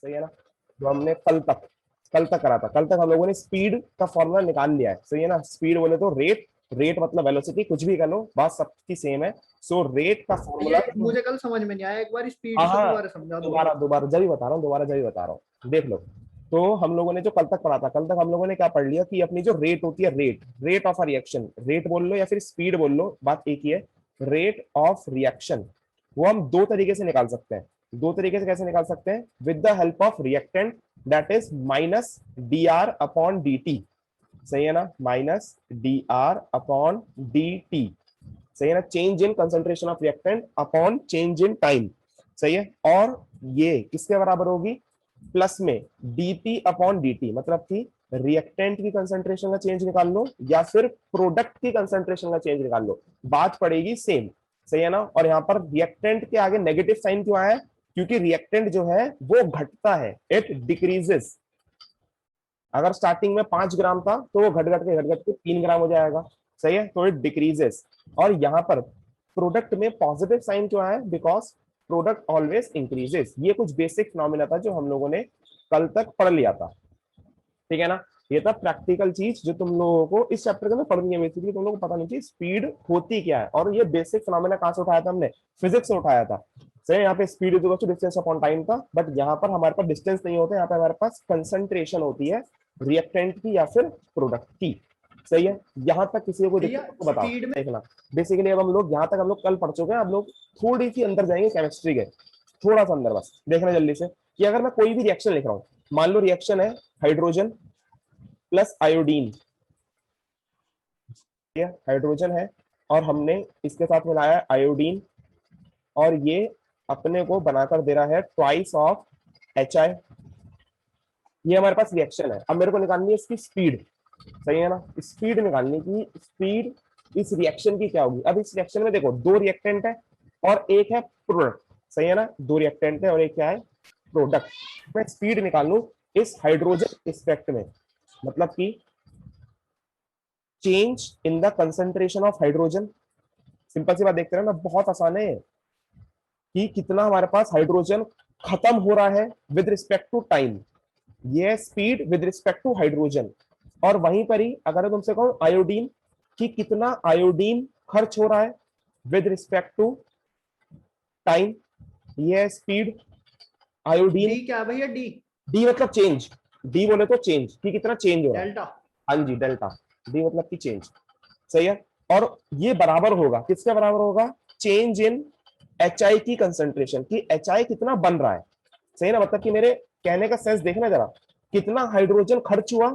सही है ना। जो हमने कल तक करा था, कल तक हम लोगों ने स्पीड का फॉर्मूला निकाल लिया है। सही है ना। स्पीड बोले तो रेट, रेट मतलब वेलोसिटी, कुछ भी कर लो, बात सबकी सेम है। सो रेट का फॉर्मूला, ये मुझे कल समझ में नहीं आया, एक बार हाँ स्पीड से हाँ, दोबारा समझा दो। दोबारा दोबारा जब ही बता रहा हूँ, दोबारा जब ही बता रहा हूँ, देख लो। तो हम लोगों ने जो कल तक पढ़ा था, कल तक हम लोगों ने क्या पढ़ लिया कि अपनी जो रेट होती है, rate rate of a reaction, rate बोल लो या फिर स्पीड बोल लो, बात एक ही है। रेट ऑफ रिएक्शन वो हम दो तरीके से निकाल सकते हैं। दो तरीके से कैसे निकाल सकते हैं? With the help of reactant, that is minus D R upon D T. सही है ना, minus D R upon D T. सही है ना, change in concentration of reactant upon change in time. सही है। और ये किसके बराबर होगी? प्लस में dt अपॉन dt, मतलब कि रिएक्टेंट की कंसंट्रेशन का चेंज निकाल लो या फिर प्रोडक्ट की कंसंट्रेशन का चेंज निकाल लो, बात पड़ेगी सेम। सही है ना। और यहाँ पर रिएक्टेंट के आगे नेगेटिव साइन क्यों आया है? क्योंकि रिएक्टेंट जो है वो घटता है, इट डिक्रीजेस। अगर स्टार्टिंग में 5 ग्राम था तो वो घट घट के 3 ग्राम हो जाएगा। सही है, तो इट डिक्रीजेस। और यहाँ पर प्रोडक्ट में पॉजिटिव साइन क्यों आया? Because product always increases. ये कुछ बेसिक फिनोमिना था जो हम लोगों ने कल तक पढ़ लिया था। ठीक है ना। ये था प्रैक्टिकल चीज जो तुम लोगों को इस चैप्टर के अंदर पढ़नी है। बेसिकली तुम लोगों को पता नहीं चाहिए स्पीड होती क्या है। और ये बेसिक फिनोमिना कहां से उठाया था हमने? फिजिक्स से उठाया था। सही, यहाँ पे speed is equal to distance upon time था, बट यहाँ पर हमारे पास डिस्टेंस नहीं होता, यहाँ पे हमारे पास कंसंट्रेशन होती है रिएक्टेंट की या फिर प्रोडक्ट की। सही है। यहाँ तक किसी को कोई भैया दिक्कत तो बताओ, स्पीड में देखना। बेसिकली अब हम लोग यहाँ तक हम लोग कल पढ़ चुके हैं, अब लोग थोड़ी सी अंदर जाएंगे केमिस्ट्री के, थोड़ा सा अंदर बस देखना जल्दी से, कि अगर मैं कोई भी रिएक्शन लिख रहा हूँ, मान लो रिएक्शन है हाइड्रोजन प्लस आयोडीन, हाइड्रोजन है और हमने इसके साथ मिलाया आयोडीन, और ये अपने को बनाकर दे रहा है ट्वाइस ऑफ HI। ये हमारे पास रिएक्शन है। अब मेरे को निकालनी है इसकी स्पीड। सही है ना, स्पीड निकालने की, स्पीड इस रिएक्शन की क्या होगी? अब इस रिएक्शन में देखो दो रिएक्टेंट है और एक है प्रोडक्ट। सही है ना, दो रिएक्टेंट है और एक क्या है? प्रोडक्ट। मैं स्पीड निकाल लू इस हाइड्रोजन स्पेक्ट में, मतलब कि change in the concentration of hydrogen. Simple सी बात देखते रहे ना, बहुत आसान है कि कितना हमारे पास हाइड्रोजन खत्म हो रहा है विद रिस्पेक्ट टू टाइम। ये speed with respect to hydrogen. और वहीं पर ही अगर मैं तुमसे कहूं आयोडीन, कि कितना आयोडीन खर्च हो रहा है विद रिस्पेक्ट टू टाइम, ये स्पीड आयोडीन। डी क्या है भैया? डी डी मतलब चेंज, डी बोले तो चेंज, कि कितना चेंज हो रहा है। डेल्टा। हाँ जी, डेल्टा। डी मतलब कि चेंज। सही है। और ये बराबर होगा किसके बराबर होगा? चेंज इन HI की कंसंट्रेशन, कि HI कितना बन रहा है। सही ना, मतलब कि मेरे कहने का सेंस देखना जरा, कितना हाइड्रोजन खर्च हुआ,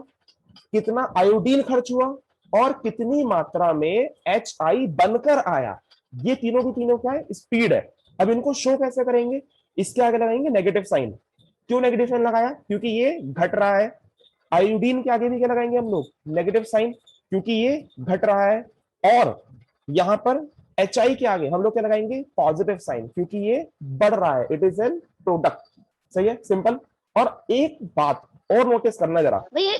कितना आयोडीन खर्च हुआ, और कितनी मात्रा में HI बनकर आया। ये तीनों की तीनों क्या है? स्पीड है। अब इनको शो कैसे करेंगे? इसके आगे लगाएंगे नेगेटिव साइन। क्यों नेगेटिव साइन लगाया? क्योंकि ये घट रहा है। आयोडीन के आगे भी क्या लगाएंगे हम लोग? नेगेटिव साइन, क्योंकि ये घट रहा है। और यहां पर HI के आगे हम लोग क्या लगाएंगे? पॉजिटिव साइन, क्योंकि ये बढ़ रहा है, इट इज एन प्रोडक्ट। सही है, सिंपल। और एक बात और नोटिस करना जरा। भैया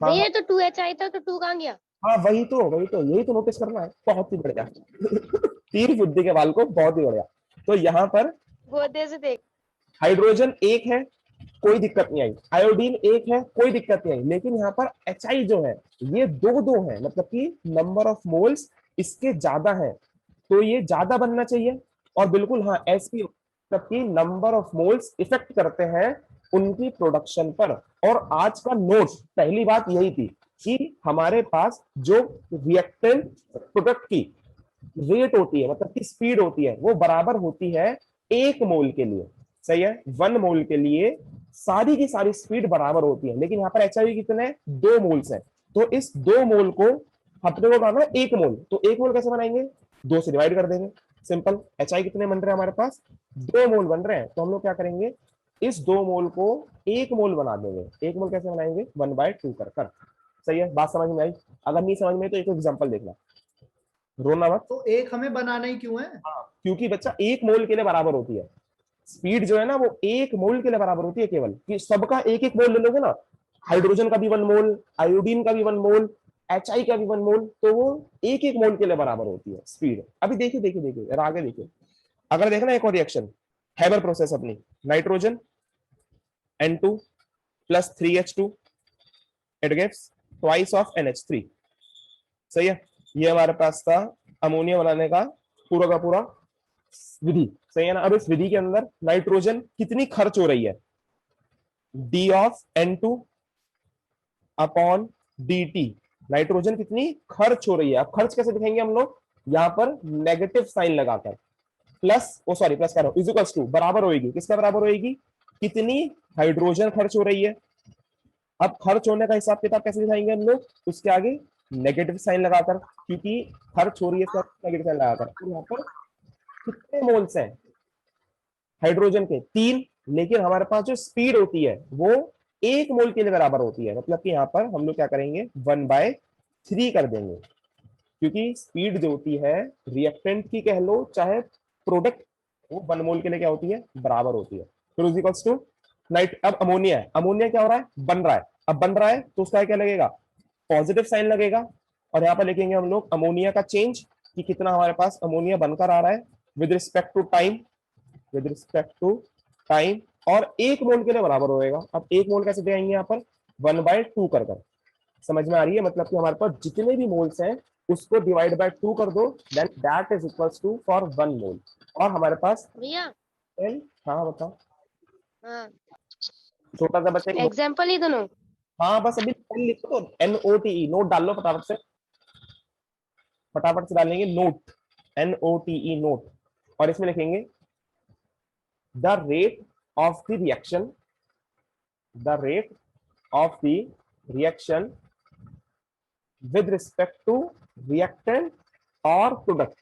हाँ हाँ भैया तो 2H आई था, तो 2 कहाँ गया? हाँ, वही तो यही तो नोटिस करना है। बहुत ही बढ़िया तीर बुद्धि के बाल को, बहुत ही बढ़िया। तो यहाँ पर बहुत देर से देख। हाइड्रोजन एक है, कोई दिक्कत नहीं आई। आयोडीन एक है, कोई दिक्कत नहीं आई। लेकिन यहाँ पर HI जो है ये दो दो है, मतलब कि नंबर ऑफ मोल्स इसके ज्यादा है, तो ये ज्यादा बनना चाहिए। और बिल्कुल हाँ, SP मतलब कि नंबर ऑफ मोल्स इफेक्ट करते हैं उनकी प्रोडक्शन पर। और आज का नोट पहली बात यही थी कि हमारे पास जो रिएक्टेंट प्रोडक्ट की रेट होती है, मतलब की स्पीड होती है, वो बराबर होती है 1 मोल के लिए। सही है, 1 मोल के लिए सारी की सारी स्पीड बराबर होती है। लेकिन यहाँ पर HIV कितने? 2 मोल्स है। तो इस 2 मोल को अपने को बनाना 1 मोल, तो 1 मोल कैसे बनाएंगे? 2 से डिवाइड कर देंगे, सिंपल। HI कितने बन रहे हैं हमारे पास? 2 मोल बन रहे हैं। तो हम लोग क्या करेंगे? इस 2 मोल को 1 मोल बना देंगे। 1 मोल कैसे बनाएंगे? 1/2 कर कर। सही है, बात समझ में आई? अगर नहीं समझ में तो एक एग्जाम्पल देखना, रोना मत। तो एक हमें बनाना ही क्यों है? हाँ, क्योंकि बच्चा 1 मोल के लिए बराबर होती है स्पीड जो है ना, वो 1 मोल के लिए बराबर होती है केवल। कि सबका एक एक मोल ले लोगे ना, हाइड्रोजन का भी 1 मोल, आयोडीन का भी 1 मोल, HI का भी 1 मोल, तो वो एक एक मोल के लिए बराबर होती है स्पीड। अभी देखिए देखिए देखिए, आगे देखिए। अगर देखना एक और रिएक्शन, हैबर प्रोसेस अपनी, nitrogen N2 plus 3H2, it gives twice of NH3. सही है, ये हमारे पास था अमोनिया बनाने का पूरा विधि। सही है ना। अब इस विधि के अंदर नाइट्रोजन कितनी खर्च हो रही है, D of N2 upon dt। Nitrogen कितनी खर्च हो रही है। अब खर्च कैसे दिखाएंगे हम लोग, यहां पर नेगेटिव साइन लगाकर, प्लस सॉरी प्लस कर रहा हूं, इज इक्वल्स टू, बराबर होगी, किसका बराबर होगी, कितनी हाइड्रोजन खर्च हो रही है। अब खर्च होने का हिसाब किताब कैसे दिखाएंगे हम लोग, उसके आगे नेगेटिव साइन लगाकर, क्योंकि खर्च हो रही है नेगेटिव साइन लगाकर। तो यहाँ पर कितने मोल्स हैं हाइड्रोजन के, 3, लेकिन हमारे पास जो स्पीड होती है वो 1 मोल के लिए बराबर होती है। मतलब कि यहाँ पर हम लोग क्या करेंगे, 1/3 कर देंगे, क्योंकि स्पीड जो होती है रिएक्टेंट की कह लो चाहे प्रोडक्ट, वो 1 मोल के लिए क्या होती है, बराबर होती है। फिर इज इक्वल्स टू नाइट। अब अमोनिया है, अमोनिया क्या हो रहा है, बन रहा है। अब बन रहा है तो उसका क्या लगेगा, पॉजिटिव साइन लगेगा। और यहाँ पर लिखेंगे हम लोग अमोनिया का चेंज, कि कितना हमारे पास अमोनिया बनकर आ रहा है with respect to time, with respect to time, और 1 मोल के लिए बराबर होएगा। अब 1 मोल कैसे दिखाएंगे, यहाँ पर 1/2 कर कर। समझ में आ रही है, मतलब कि हमारे पास जितने भी मोल्स हैं उसको डिवाइड बाय 2 कर दो, then that is equals to for 1 mole. और हमारे पास भैया हाँ बताओ, हाँ छोटा सा बच्चा एग्जाम्पल ही दोनों। हाँ बस अभी N लिखो तो NOTE, नोट डाल लो फटाफट से डालेंगे नोट, NOTE नोट। और इसमें लिखेंगे the rate of the reaction, the rate of the reaction with respect to reactant or product,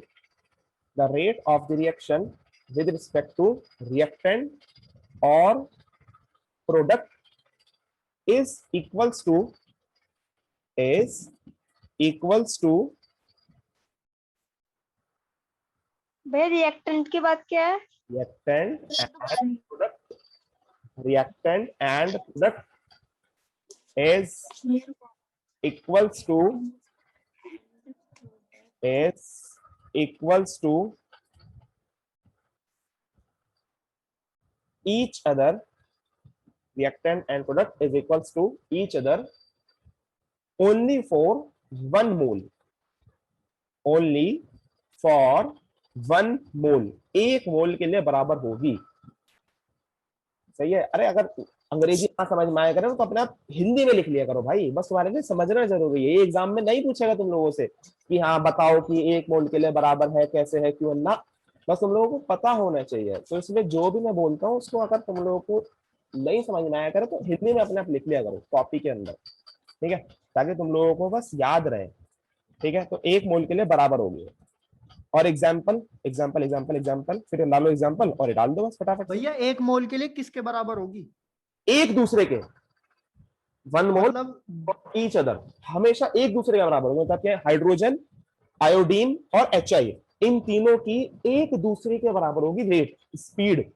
the rate of the reaction with respect to reactant or product is equals to भैया reactant की बात क्या है? reactant and product, reactant and product is equals to each other, reactant and product is equals to each other only for 1 mole, only for 1 mole, 1 मोल के लिए बराबर होगी। सही है। अरे अगर अंग्रेजी ना समझ में आया करे तो अपने आप हिंदी में लिख लिया करो भाई, बस तुम्हारे लिए समझना जरूरी है। ये एग्जाम में नहीं पूछेगा तुम लोगों से कि हाँ बताओ कि 1 मोल के लिए बराबर है, कैसे है, क्यों ना, बस तुम लोगों को पता होना चाहिए। तो इसलिए जो भी मैं बोलता हूँ उसको अगर तुम लोगों को नहीं समझ में आया करे तो हिंदी में अपने आप लिख लिया करो कॉपी के अंदर, ठीक है, ताकि तुम लोगों को बस याद रहे। ठीक है, तो 1 मोल के लिए बराबर होगी। और एग्जाम्पल एग्जाम्पल एग्जाम्पल एग्जाम्पल, फिर डालो एग्जाम्पल और डाल दो बस फटाफट। भैया 1 मोल के लिए किसके बराबर होगी, एक दूसरे के, 1 मोल मतलब ईच अदर, हमेशा एक दूसरे के बराबर होगा। मतलब क्या, हाइड्रोजन, आयोडीन और HI, इन तीनों की एक दूसरे के बराबर होगी रेट, स्पीड।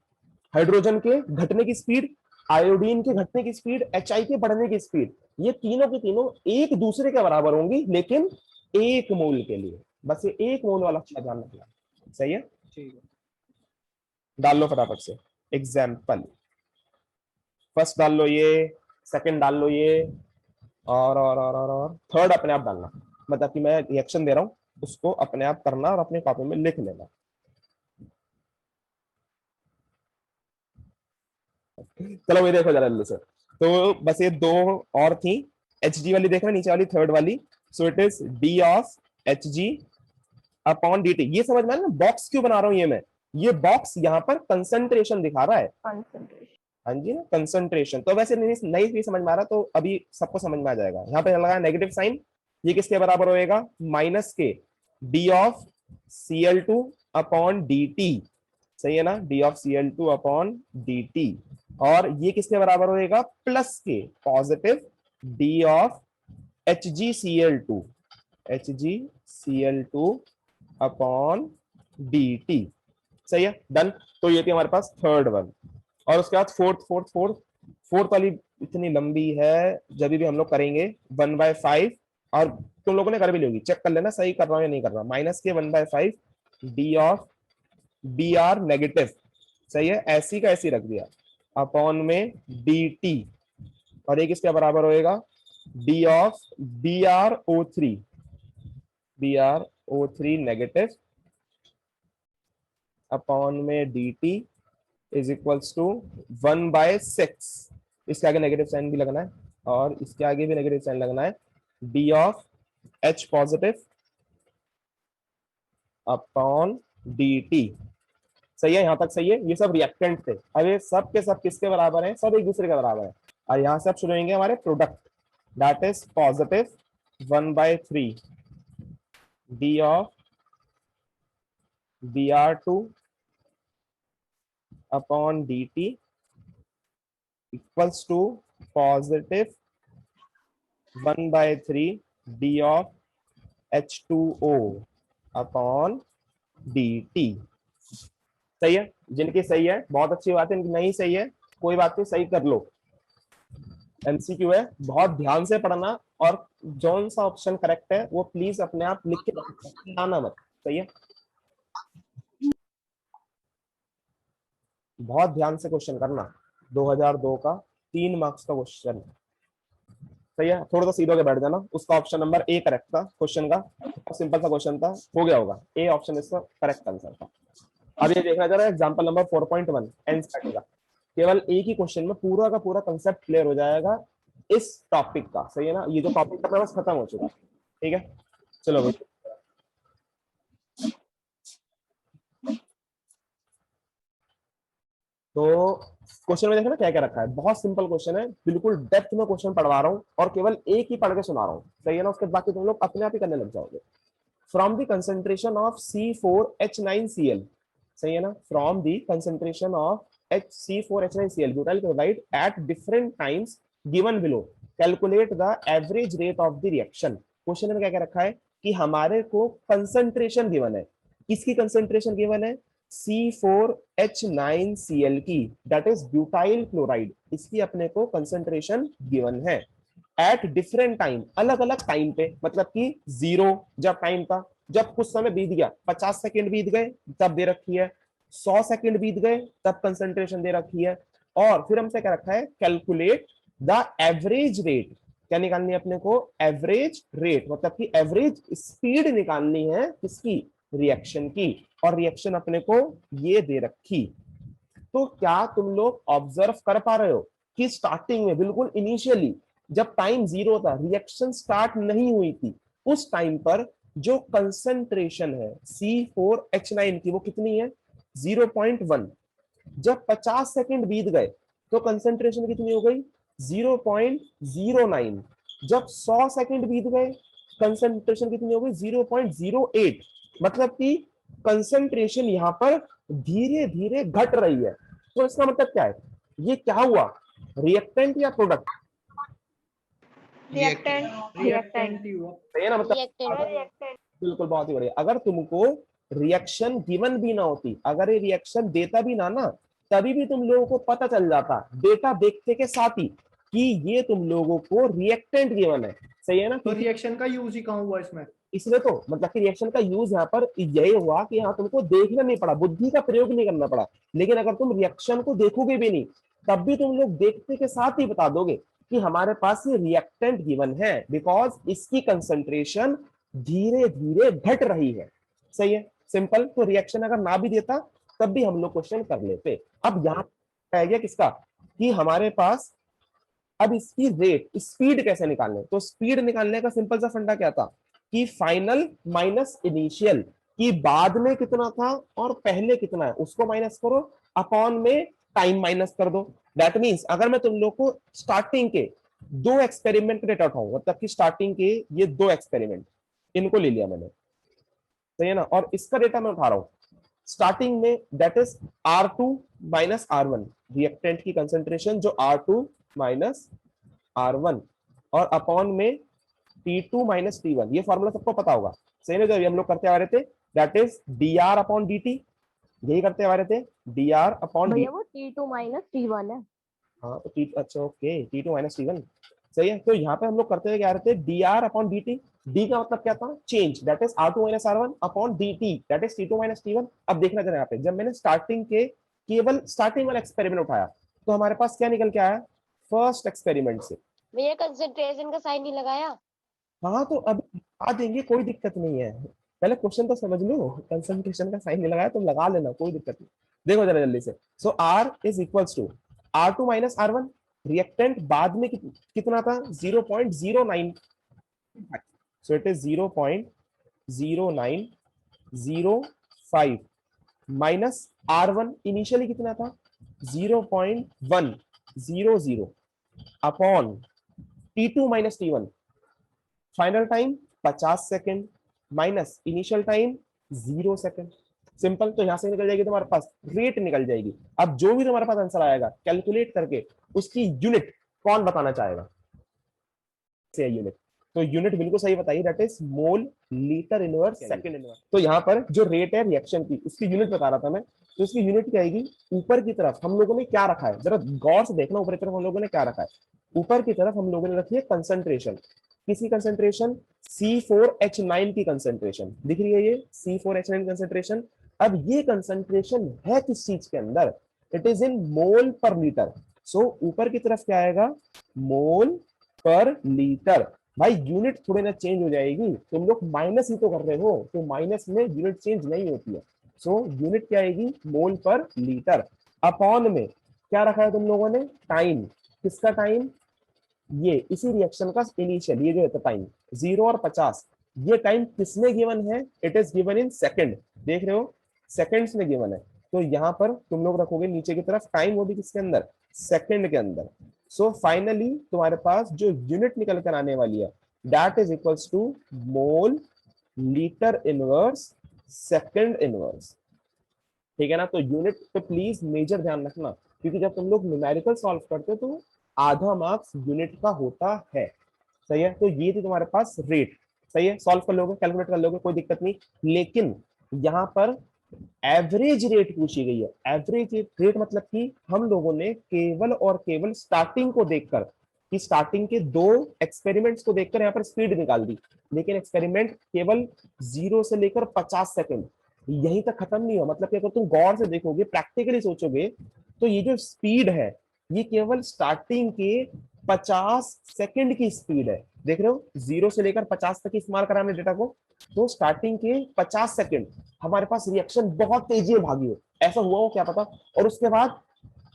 हाइड्रोजन के घटने की स्पीड, आयोडीन के घटने की स्पीड, HI के बढ़ने की स्पीड, ये तीनों की तीनों एक दूसरे के बराबर होंगी, लेकिन 1 मोल के लिए। बस ये 1 मोल वाला ध्यान रखना। सही है, ठीक है। डाल लो फटाफट से एग्जाम्पल। फर्स्ट डाल लो ये, सेकंड डाल लो ये, और थर्ड अपने आप डालना। मतलब कि मैं रिएक्शन दे रहा हूं उसको अपने आप करना और अपने कॉपी में लिख लेना। चलो ये देखो जरा जल्दी से। तो बस ये 2 और थी, Hg वाली देखना, नीचे वाली थर्ड वाली। सो it is D of Hg upon dt। ये समझ में आया ना, बॉक्स क्यों बना रहा हूं ये मैं, ये बॉक्स यहाँ पर कंसंट्रेशन दिखा रहा है। हाँ जी ना, कंसंट्रेशन। तो वैसे नहीं समझ में आ रहा तो अभी सबको समझ में आ जाएगा। यहाँ पे लगा नेगेटिव साइन, ये किसके बराबर होएगा, माइनस के D of Cl2 upon dt। सही है ना, D of Cl2 upon dt। और ये किसके बराबर होएगा, प्लस के positive D of HgCl2, HgCl2 upon dt। सही है, डन। तो ये थी हमारे पास थर्ड वन। और उसके बाद फोर्थ वाली इतनी लंबी है, जब भी हम लोग करेंगे 1/5, और तुम लोगों ने कर भी लोगी, चेक कर लेना सही कर रहा हूं या नहीं कर रहा। माइनस के 1/5 D ऑफ Br नेगेटिव। सही है, ऐसी का ऐसी रख दिया। अपॉन में dt, और ये किसके बराबर होएगा, d of BrO3, BrO3 negative upon में dt इज इक्वल्स टू 1/6, इसके आगे नेगेटिव साइन भी लगना है और इसके आगे भी नेगेटिव साइन लगना है, d of H positive upon dt। सही है, यहां तक सही है, ये सब रिएक्टेंट थे। अब ये सब के सब किसके बराबर हैं, सब एक दूसरे के बराबर है, और यहां से अब शुरू होंगे हमारे product, that is positive 1/3 d of Br2 upon dt equals to positive 1/3 d of H2O upon dt। सही है, जिनकी सही है बहुत अच्छी बात है, इनकी नहीं सही है कोई बात नहीं, सही कर लो, एमसीक्यू है, बहुत ध्यान से पढ़ना, और जौन सा ऑप्शन करेक्ट है वो प्लीज अपने आप लिख के आना मत। सही है, बहुत ध्यान से क्वेश्चन करना, 2002 का 3 मार्क्स का क्वेश्चन। सही है, थोड़ा सा सीधे होके बैठ जाना, उसका ऑप्शन नंबर ए करेक्ट था क्वेश्चन का, सिंपल सा क्वेश्चन था, हो गया होगा, ए ऑप्शन इसका करेक्ट आंसर था। अब ये देखना जरा एग्जांपल नंबर 4.1 एनसीईआरटी का, केवल एक ही क्वेश्चन में पूरा का पूरा कंसेप्ट क्लियर हो जाएगा इस टॉपिक का। सही है ना, ये जो टॉपिक था बस खत्म हो चुका, ठीक है, चलो भाई। तो क्वेश्चन में देखना क्या क्या रखा है, बहुत सिंपल क्वेश्चन है, बिल्कुल डेप्थ में क्वेश्चन पढ़वा रहा हूँ और केवल एक ही पढ़ के सुना रहा हूँ। सही है ना, उसके बाकी तुम लोग अपने आप ही करने लग जाओगे। From the concentration of C4H9Cl, सही है ना, from the concentration of C4H9Cl butyl chloride at different times given below, calculate the average rate of the reaction. Question में क्या क्या रखा है कि हमारे को कंसेंट्रेशन गिवन है, किसकी कंसेंट्रेशन गिवन है, C4H9Cl की, दैट इज ब्यूटाइल क्लोराइड, इसकी अपने को कंसेंट्रेशन गिवन है एट डिफरेंट टाइम, अलग अलग टाइम पे, मतलब कि 0 जब टाइम था, जब कुछ समय बीत गया, 50 सेकंड बीत गए तब दे रखी है, 100 सेकंड बीत गए तब कंसेंट्रेशन दे रखी है, और फिर हमसे क्या रखा है, कैलकुलेट द एवरेज रेट, क्या निकालनी है अपने को, एवरेज रेट, मतलब कि एवरेज स्पीड निकालनी है किसकी, रिएक्शन की, और रिएक्शन अपने को ये दे रखी। तो क्या तुम लोग ऑब्जर्व कर पा रहे हो कि स्टार्टिंग में बिल्कुल इनिशियली जब टाइम 0 था, रिएक्शन स्टार्ट नहीं हुई थी, उस टाइम पर जो कंसंट्रेशन है C4H9 की वो कितनी है, 0.1, जब 50 सेकंड बीत गए तो कंसंट्रेशन कितनी हो गई, 0.09, जब 100 सेकंड बीत गए कंसंट्रेशन कितनी हो गई, 0.08, मतलब कि कंसंट्रेशन यहां पर धीरे धीरे घट रही है। तो इसका मतलब क्या है, ये क्या हुआ, रिएक्टेंट या प्रोडक्ट, रिएक्टेंट रिएक्टेंट ही हुआ। सही है ना, मतलब रिएक्टेंट बिल्कुल, बहुत ही बढ़िया। अगर तुमको रिएक्शन गिवन भी ना होती, अगर ये रिएक्शन देता भी ना, तभी भी तुम लोगों को पता चल जाता डेटा देखते के साथ ही कि ये तुम लोगों को रिएक्टेंट गिवन है। सही है ना, तो रिएक्शन का यूज ही कहाँ हुआ इसमें, इसलिए तो मतलब कि रिएक्शन का यूज यहाँ पर यही हुआ कि यहाँ तुमको देखना नहीं पड़ा, बुद्धि का प्रयोग नहीं करना पड़ा। लेकिन अगर तुम रिएक्शन को देखोगे भी नहीं, तब भी तुम लोग देखते के साथ ही बता दोगे कि हमारे पास ये रिएक्टेंट गिवन है, बिकॉज इसकी कंसंट्रेशन धीरे धीरे घट रही है। सही है, सिंपल। तो रिएक्शन अगर ना भी देता तब भी हम लोग क्वेश्चन कर लेते। अब यहाँ रह गया किसका, कि हमारे पास अब इसकी रेट, स्पीड कैसे निकालने, तो स्पीड निकालने का सिंपल सा फंडा क्या था कि फाइनल माइनस इनिशियल, कि बाद में कितना था और पहले कितना है उसको माइनस करो, अपॉन में टाइम माइनस कर दो। दैट मींस अगर मैं तुम लोग को स्टार्टिंग के 2 एक्सपेरिमेंट के डेटा उठाऊं, मतलब कि स्टार्टिंग के ये 2 एक्सपेरिमेंट इनको ले लिया मैंने, सही है ना, और इसका डेटा मैं उठा रहा हूं स्टार्टिंग में, that is R2 minus R1, reactant की कंसेंट्रेशन जो R2 माइनस R1, और अपॉन में T2 माइनस T1, ये फॉर्मूला सबको पता होगा। सही ना, जो हम लोग करते आ रहे थे, that is dr upon dt, यही करते आ रहे थे, dr अपॉन dt। भैया वो T2 माइनस T1 है। हाँ तो अच्छा ओके, T2 माइनस T1, सही है। तो यहाँ पे हम लोग करते हुए क्या रहे थे, dr अपॉन dt, d का मतलब क्या था, change, that is R2 minus R1 upon dt, that is T2 minus T1। अब देखना जरा यहाँ पे, जब मैंने स्टार्टिंग के केवल स्टार्टिंग वाला एक्सपेरिमेंट उठाया तो हमारे पास क्या निकल के आया फर्स्ट एक्सपेरिमेंट से। भैया कंसंट्रेशन का साइन नहीं लगाया। हाँ तो अब आ देंगे, कोई दिक्कत नहीं है, पहले क्वेश्चन तो समझ लो। कंसंट्रेशन का साइन नहीं लगाया तुम लगा लेना, कोई दिक्कत नहीं। देखो जरा जल्दी से। So R is equals to R2 minus R1। Reactant बाद में कितना था 0.09। So it is 0.0905 minus R1 initially कितना था 0.100 upon T2 minus T1। Final time 50 second minus initial time 0 second. Simple. तो यहां से निकल जाएगी तुम्हारे पास रेट निकल जाएगी। अब जो भी तुम्हारे पास आंसर आएगा कैलकुलेट करके उसकी यूनिट कौन बताना चाहेगा से यूनिट। तो यूनिट बिल्कुल सही बताइए, that is mole litre inverse second inverse. तो यहाँ पर जो रेट है रिएक्शन की उसकी यूनिट बता रहा था मैं। तो उसकी यूनिट क्या आएगी, ऊपर की तरफ हम लोगों ने क्या रखा है जरा गौर से देखना, ऊपर की तरफ हम लोगों ने क्या रखा है। ऊपर की तरफ हम लोगों ने रखी है कंसंट्रेशन। किसकी कंसंट्रेशन, C4H9 की कंसंट्रेशन दिख रही है ये C4H9 कंसंट्रेशन। अब ये कंसंट्रेशन है किस चीज के अंदर, इट इज इन मोल पर लीटर। सो ऊपर की तरफ क्या आएगा, मोल पर लीटर। भाई यूनिट थोड़ी ना चेंज हो जाएगी, तुम लोग माइनस ही तो कर रहे हो, तो माइनस में यूनिट चेंज नहीं होती है। सो यूनिट क्या आएगी, मोल पर लीटर। अपॉन में क्या रखा है तुम लोगों ने, टाइम। किसका टाइम, ये इसी रिएक्शन का इनिशियल, ये जो है टाइम 0 और 50। ये टाइम किसमें गिवन है, it is given in second. देख रहे हो सेकंड्स में गिवन है। तो यहाँ पर तुम लोग रखोगे नीचे की तरफ टाइम, वो भी किसके अंदर, सेकंड के अंदर। सो फाइनली तुम्हारे पास जो यूनिट निकल कर आने वाली है that is equals to mole litre inverse second inverse. ठीक है ना। तो यूनिट पे प्लीज मेजर ध्यान रखना, क्योंकि जब तुम लोग न्यूमेरिकल सॉल्व करते हो तो आधा मार्क्स यूनिट का होता है। सही है। तो ये थी तुम्हारे पास रेट। सही है, सॉल्व कर लोगे, कैलकुलेट कर लोगे, कोई दिक्कत नहीं। लेकिन यहाँ पर एवरेज रेट पूछी गई है। एवरेज रेट मतलब कि हम लोगों ने केवल और केवल स्टार्टिंग को देखकर, कि स्टार्टिंग के 2 एक्सपेरिमेंट्स को देखकर यहाँ पर स्पीड निकाल दी। लेकिन एक्सपेरिमेंट केवल 0 से लेकर 50 सेकंड यहीं तक खत्म नहीं हुआ। मतलब कि अगर तुम गौर से देखोगे, प्रैक्टिकली सोचोगे, तो ये जो स्पीड है ये केवल स्टार्टिंग के 50 सेकंड की स्पीड है। देख रहे हो 0 से लेकर 50 तक इस्तेमाल करा हमने डेटा को। तो स्टार्टिंग के 50 सेकंड हमारे पास रिएक्शन बहुत तेजी में भागी हो, ऐसा हुआ हो क्या पता, और उसके बाद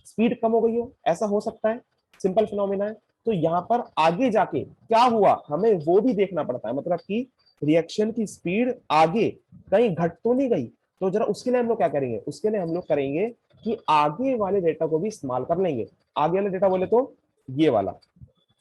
स्पीड कम हो गई हो, ऐसा हो सकता है, सिंपल फिनोमिना है। तो यहाँ पर आगे जाके क्या हुआ हमें वो भी देखना पड़ता है, मतलब कि रिएक्शन की स्पीड आगे कहीं घट तो नहीं गई। तो जरा उसके लिए हम लोग क्या करेंगे, उसके लिए हम लोग करेंगे कि आगे वाले डेटा को भी इस्तेमाल कर लेंगे। आगे वाला डेटा बोले तो ये वाला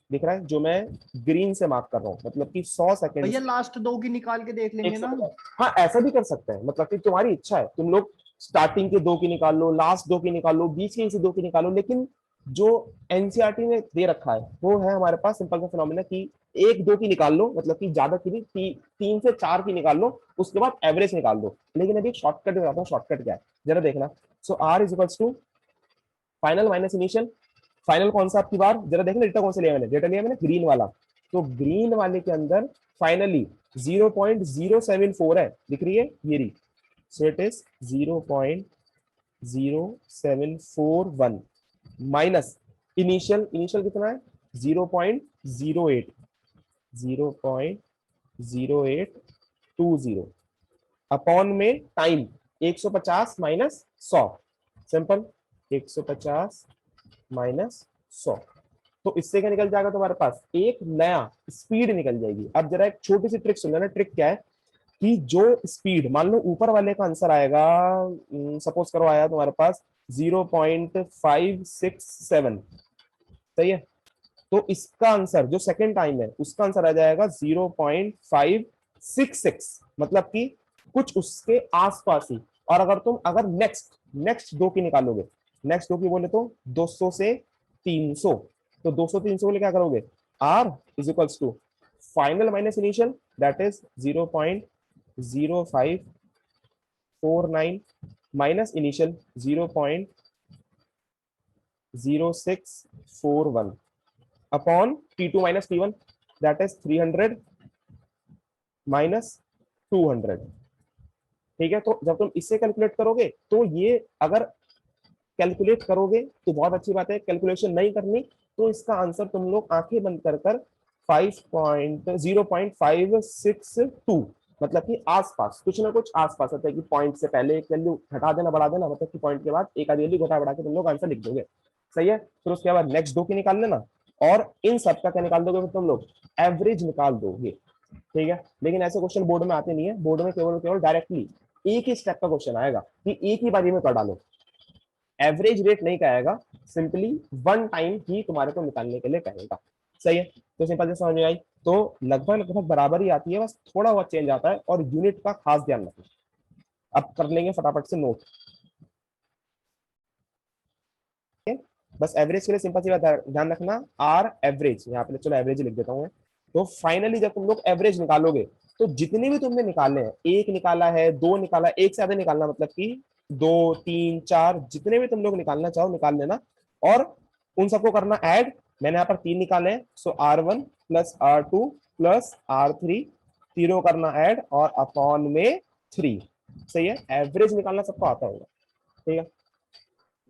दिख रहा है जो मैं ग्रीन से मार्क कर रहा हूँ, मतलब कि 100 सेकंड। भैया लास्ट 2 की निकाल के देख लेंगे ना। हाँ ऐसा भी कर सकते हैं, मतलब कि तुम्हारी इच्छा है, तुम लोग स्टार्टिंग के 2 की निकाल लो, लास्ट 2 की निकाल लो, बीच के इसी 2 की निकालो। लेकिन जो एनसीईआरटी ने दे रखा है वो है हमारे पास सिंपल सा फिनोमिना कि 1-2 की निकाल लो, मतलब कि ज्यादा की नहीं, 3 से 4 की निकाल लो, उसके बाद एवरेज निकाल दो। लेकिन अभी शॉर्टकट बताता हूँ, शॉर्टकट क्या है जरा देखना। So R is equals to final minus initial. Final कौन सा आपकी बार जरा देखना, डेटा कौन सा लिया मैंने, डेटा लिया मैंने ग्रीन वाला। तो ग्रीन वाले के अंदर फाइनली 0.074 है, दिख रही है ये रही। सो it is 0.0741 minus initial, initial कितना है 0.08, 0.0820 अपॉन में टाइम 150 माइनस 100। Simple, 150 minus 100। तो इससे क्या निकल जाएगा तुम्हारे पास, एक नया स्पीड निकल जाएगी। अब जरा एक छोटी सी ट्रिक सुन लेना। ट्रिक क्या है कि जो स्पीड, मान लो ऊपर वाले का आंसर आएगा, सपोज करो आया तुम्हारे पास 0.567, सही है। तो इसका आंसर जो सेकंड टाइम है उसका आंसर आ जाएगा 0.566, मतलब कि कुछ उसके आसपास ही। और अगर नेक्स्ट 2 की निकालोगे, नेक्स्ट 2 की बोले तो 200 से 300, तो 200-300 के लिए क्या करोगे, R is equals to final minus initial, that is 0.0549 minus initial 0.0641 upon T2 minus T1, that is 300 minus 200। ठीक है। तो जब तुम इससे कैलकुलेट करोगे तो ये अगर कैलकुलेट करोगे तो बहुत अच्छी बात है, कैलकुलेशन नहीं करनी तो इसका आंसर तुम लोग आंखें बंद कर कर 5.0.562 मतलब कि आसपास कुछ ना कुछ आसपास होता है कि पॉइंट से पहले एक वैल्यू घटा देना बढ़ा देना, मतलब कि पॉइंट के बाद एक आधी वैल्यू घटा बढ़ा के तुम लोग आंसर लिख दोगे। सही है, फिर उसके बाद नेक्स्ट दो की निकाल लेना और इन सब का क्या निकाल दोगे, फिर तुम लोग एवरेज निकाल दोगे। ठीक है, लेकिन ऐसे क्वेश्चन बोर्ड में आते नहीं है, बोर्ड में केवल केवल डायरेक्टली एक ही स्टेप का क्वेश्चन आएगा कि एक ही बारी में कर डालो, एवरेज रेट नहीं कहेगा, सिंपली वन टाइम ही तुम्हारे को निकालने के लिए कहेगा। सही है, तो सिंपल से समझ में आई, तो लगभग लगभग बराबर ही आती है, बस थोड़ा बहुत चेंज आता है और यूनिट का खास ध्यान रखना। अब कर लेंगे फटाफट से नोट, बस एवरेज के लिए सिंपल सी बात ध्यान रखना, आर एवरेज, यहाँ पे चलो एवरेज लिख देता हूँ। तो फाइनली जब तुम लोग एवरेज निकालोगे तो जितने भी तुमने निकाले हैं, एक निकाला है, दो निकाला, एक से ज्यादा निकालना, मतलब कि 2 3 4 जितने भी तुम लोग निकालना चाहो निकाल लेना और उन सबको करना ऐड। मैंने यहाँ पर 3 निकाले हैं, सो R1 plus R2 plus R3 तीनों करना ऐड और अपॉन में 3। सही है, एवरेज निकालना सबको आता होगा। ठीक है,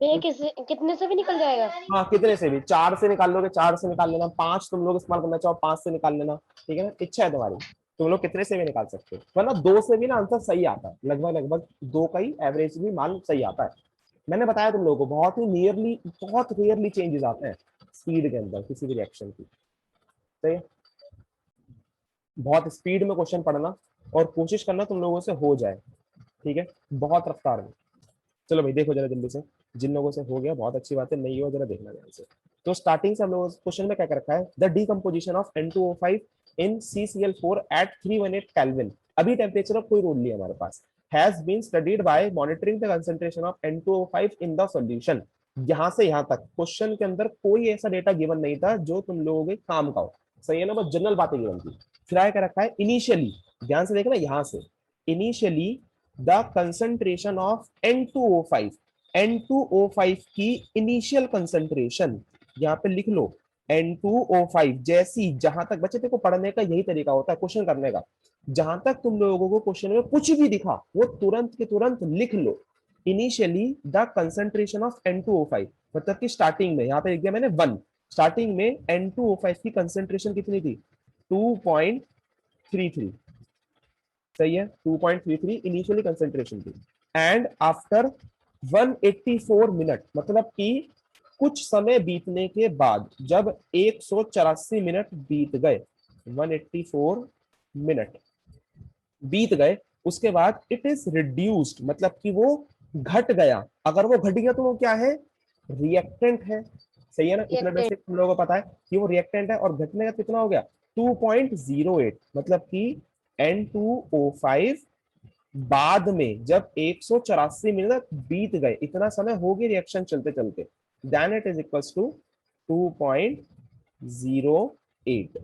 ये कितने से भी निकल जाएगा? हाँ कितने से भी, 4 से निकाल लोगे 4 से निकाल लेना, 5 तुम लोग इस्तेमाल करना चाहो 5 से निकाल लेना। ठीक है ना, इच्छा है तुम्हारी, तुम लोग कितने से भी निकाल सकते हो, वरना 2 से भी ना आंसर सही आता है, लगभग लगभग 2 का ही एवरेज भी मान सही आता है। मैंने बताया तुम लोगों को बहुत ही नियरली, बहुत रेयरली चेंजेस आते हैं स्पीड के अंदर किसी भी रिएक्शन की। सही है, बहुत स्पीड में क्वेश्चन पढ़ना और कोशिश करना तुम लोगों से हो जाए। ठीक है, बहुत रफ्तार में। चलो भाई देखो जरा जल्दी से, जिन लोगों से हो गया बहुत अच्छी बात है, नहीं हुआ जरा देखना ध्यान से। तो स्टार्टिंग से हम लोग क्वेश्चन में क्या कर रखा है, the decomposition of N2O5 in CCl4 at 318 kelvin. अभी टेम्परेचर ऑफ कोई रूल नहीं है हमारे पास, has been studied by monitoring the concentration of N2O5 in the solution. यहां से यहां तक क्वेश्चन के अंदर कोई ऐसा डेटा गिवन नहीं था जो तुम लोगों के काम का हो। सही है ना, बस जनरल बातें गिवन थी। फिर आया क्या रखा है, इनिशियली, ध्यान से देखना यहां से, initially the concentration of N2O5, N2O5 की इनिशियल कंसंट्रेशन, यहाँ पे लिख लो N2O5, जैसी जहां तक बच्चे देखो पढ़ने का यही तरीका होता है क्वेश्चन करने का, जहां तक तुम लोगों को क्वेश्चन में कुछ भी दिखा वो तुरंत के तुरंत लिख लो। Initially the concentration of N2O5 मतलब कि स्टार्टिंग में, यहाँ पे लिख दिया मैंने 1, स्टार्टिंग में N2O5 की कंसंट्रेशन कितनी थी, 2.33। सही है, 2.33 इनिशियली कंसंट्रेशन थी। एंड आफ्टर 184 मिनट मतलब कि कुछ समय बीतने के बाद, जब 184 मिनट बीत गए, 184 मिनट बीत गए, उसके बाद इट इज रिड्यूस्ड मतलब कि वो घट गया। अगर वो घट गया तो वो क्या है, रिएक्टेंट है। सही है ना, इतना बेसिक हम लोगों को पता है कि वो रिएक्टेंट है, और घटने का कितना हो गया, 2.08 मतलब कि N2O5 बाद में जब 184 मिनट बीत गए, इतना समय हो गया रिएक्शन चलते चलते, then it is equals to 2.08।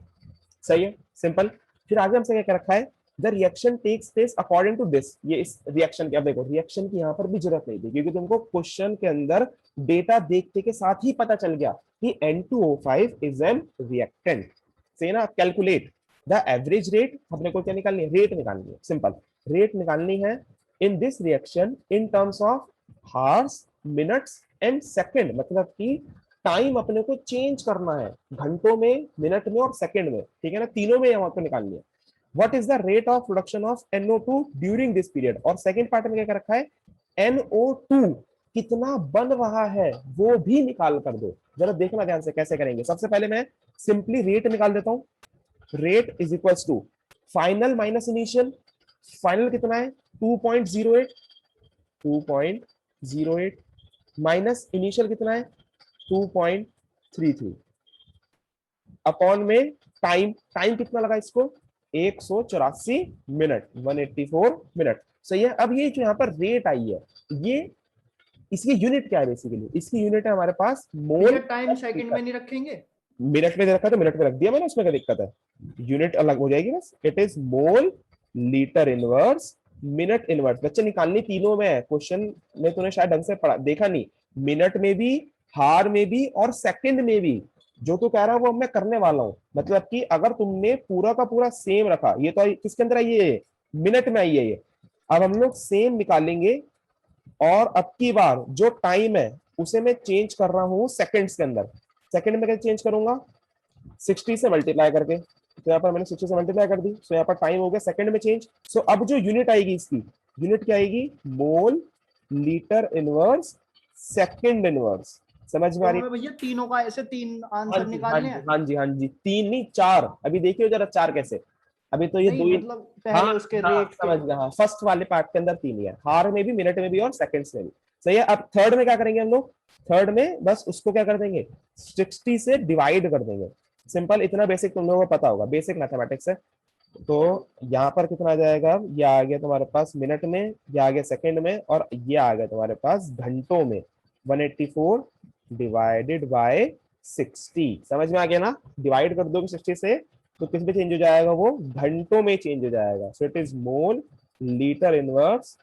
सही है, सिंपल। फिर आगे हमसे क्या रखा है, the reaction takes place according to this. ये इस रिएक्शन की, अब देखो रिएक्शन की यहाँ पर भी जरूरत नहीं थी क्योंकि तुमको क्वेश्चन के अंदर डेटा देखते के साथ ही पता चल गया कि N2O5 इज एन रिएक्टेंट। सही ना, कैलकुलेट द एवरेज रेट, अपने को क्या निकालनी है, रेट निकालनी है, सिंपल रेट निकालनी है in this reaction in terms of hours, minutes and second, मतलब कि टाइम अपने को चेंज करना है, घंटों में, मिनट में और सेकंड में। ठीक है ना, तीनों में यहाँ पर निकालनी है। What is the rate of production of NO2 during this period, और सेकंड पार्ट में क्या रखा है, NO2 कितना बन रहा है वो भी निकाल कर दो। जरा देखना ध्यान से कैसे करेंगे। सबसे पहले मैं सिंपली रेट निकाल देता हूं, rate is equals to final minus initial. Final कितना है, 2.08, 2.08 माइनस इनिशियल कितना है, 2.33 अपॉन में टाइम, टाइम कितना लगा इसको, 184 मिनट, 184 मिनट। सही है, अब ये जो यहाँ पर रेट आई है, ये इसकी यूनिट क्या है, बेसिकली इसकी यूनिट है हमारे पास मोल। टाइम सेकंड में नहीं रखेंगे, मिनट में रखा तो मिनट में रख दिया मैंने, उसमें क्या दिक्कत है, यूनिट अलग हो जाएगी बस। It is mole litre inverse minute inverse. बच्चे निकालनी तीनों में है, क्वेश्चन में तूने शायद ढंग से पढ़ा देखा नहीं, मिनट में भी, हार में भी और सेकंड में भी। जो तू कह रहा है वो मैं करने वाला हूं, मतलब कि अगर तुमने पूरा का पूरा सेम रखा, ये तो किसके अंदर आई है, मिनट में आई है ये। अब हम लोग सेम निकालेंगे और अब की बार जो टाइम है उसे मैं चेंज कर रहा हूँ सेकंड्स के अंदर। सेकंड में कैसे चेंज करूंगा, 60 से मल्टीप्लाई करके। तो यहाँ पर मैंने 60 से मल्टीप्लाई कर दी, तो यहाँ पर टाइम हो गया सेकंड में चेंज। सो अब जो यूनिट आएगी इसकी, यूनिट क्या आएगी, mole litre inverse second inverse. समझ में तो आ रही हमें भैया तीनों का ऐसे 3 हाँ आंसर जी हाँ निकालने जी हैं? हाँ जी हाँ जी, 3 नहीं 4। अभी देखिए जरा 4 कैसे, अभी तो ये नहीं 2 ही। मतलब हाँ पहले उसके हाँ रेट के। समझ गया, हाँ फर्स्ट वाले पार्ट के अंदर 3 ही है, हार में भी, मिनट में भी और सेकंड्स में भी। सही है। अब थर्ड में क्या करेंगे हम लोग, थर्ड में बस उसको क्या कर देंगे, 60 से डिवाइड कर देंगे। सिंपल, इतना बेसिक तुम लोगों को पता होगा, बेसिक मैथमेटिक्स है। तो यहाँ पर कितना आ जाएगा, ये आ गया तुम्हारे पास मिनट में, ये आ गया सेकंड में, और ये आ गया तुम्हारे पास घंटों में। 184 डिवाइडेड बाय 60। समझ में आ गया ना, डिवाइड कर दोगे 60 से तो किस में चेंज हो जाएगा, वो घंटों में चेंज हो जाएगा। सो it is mole litre inverse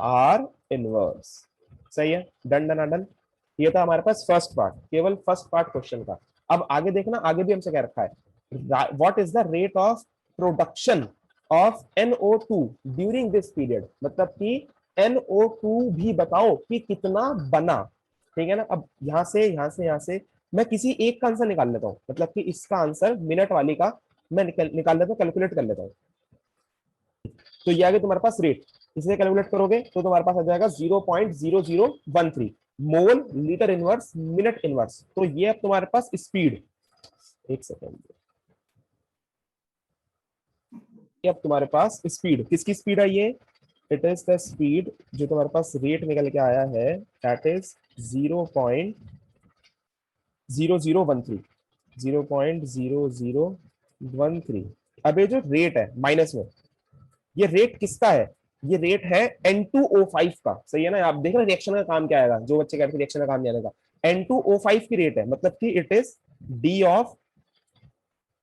are inverse. सही है, डन डन डन। ये था हमारे पास फर्स्ट पार्ट, केवल फर्स्ट पार्ट क्वेश्चन का। अब आगे देखना, आगे भी हमसे क्या रखा है, what is the rate of production of NO2 during this period. मतलब कि NO2 भी बताओ कि कितना बना। ठीक है ना। अब यहां से मैं किसी एक का आंसर निकाल लेता हूं, मतलब कि इसका आंसर मिनट वाली का मैं निकाल लेता हूं, कैलकुलेट कर लेता हूं। तो ये आ गया तुम्हारे पास रेट, इसे कैलकुलेट करोगे तो तुम्हारे पास आ जाएगा 0.0013 मोल लीटर इनवर्स मिनट इनवर्स। तो ये अब तुम्हारे पास स्पीड, एक सेकेंड, ये अब तुम्हारे पास स्पीड, किसकी स्पीड आई है, इट इज द स्पीड, जो तुम्हारे पास रेट निकल के आया है, दैट इज 0.0013, 0.0013। अब ये जो रेट है माइनस में, ये रेट किसका है, ये रेट है N2O5 का। सही है ना, आप देख रहे हैं रिएक्शन का काम क्या आएगा, जो बच्चे कहते हैं रिएक्शन का काम नहीं आएगा, N2O5 की रेट है, मतलब कि it is D of